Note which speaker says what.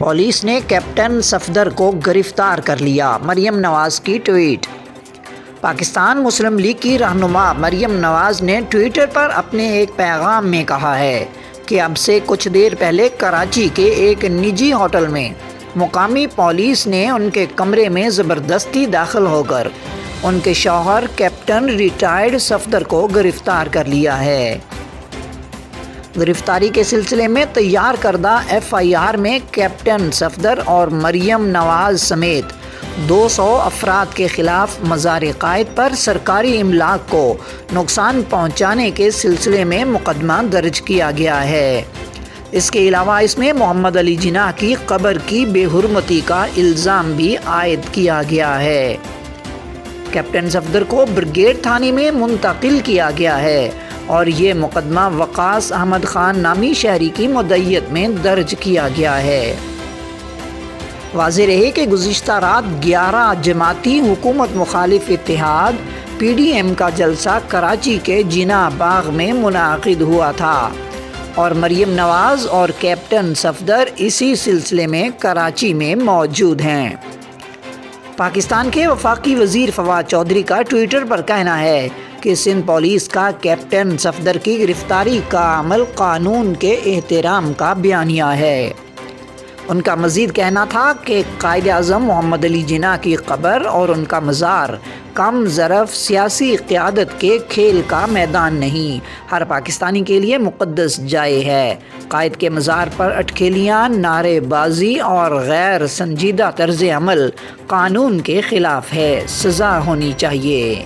Speaker 1: Police نے captain Safdar کو گرفتار کر لیا، مریم نواز کی ٹویٹ۔ پاکستان مسلم لیگ کی رہنما مریم نواز نے ٹویٹر پر اپنے ایک پیغام میں کہا ہے کہ اب سے کچھ دیر پہلے کراچی کے ایک نجی ہوٹل میں مقامی پولیس نے ان کے کمرے میں زبردستی داخل ہو کر ان کے شوہر کیپٹن ریٹائرڈ صفدر کو گرفتار کر لیا ہے۔ گرفتاری کے سلسلے میں تیار کردہ FIR میں کیپٹن صفدر اور مریم نواز سمیت 200 افراد کے خلاف مزار قائد پر سرکاری املاک کو نقصان پہنچانے کے سلسلے میں مقدمہ درج کیا گیا ہے۔ اس کے علاوہ اس میں محمد علی جناح کی قبر کی بے حرمتی کا الزام بھی عائد کیا گیا ہے۔ کیپٹن صفدر کو بریگیڈ تھانے میں منتقل کیا گیا ہے اور یہ مقدمہ وقاص احمد خان نامی شہری کی مدعیت میں درج کیا گیا ہے۔ واضح رہے کہ گزشتہ رات 11 جماعتی حکومت مخالف اتحاد PDM کا جلسہ کراچی کے جناح باغ میں منعقد ہوا تھا اور مریم نواز اور کیپٹن صفدر اسی سلسلے میں کراچی میں موجود ہیں۔ پاکستان کے وفاقی وزیر فواد چودھری کا ٹویٹر پر کہنا ہے کہ سندھ پولیس کا کیپٹن صفدر کی گرفتاری کا عمل قانون کے احترام کا بیانیہ ہے۔ ان کا مزید کہنا تھا کہ قائد اعظم محمد علی جناح کی قبر اور ان کا مزار کم ظرف سیاسی قیادت کے کھیل کا میدان نہیں، ہر پاکستانی کے لیے مقدس جائے ہے۔ قائد کے مزار پر اٹکھیلیاں، نعرے بازی اور غیر سنجیدہ طرز عمل قانون کے خلاف ہے، سزا ہونی چاہیے۔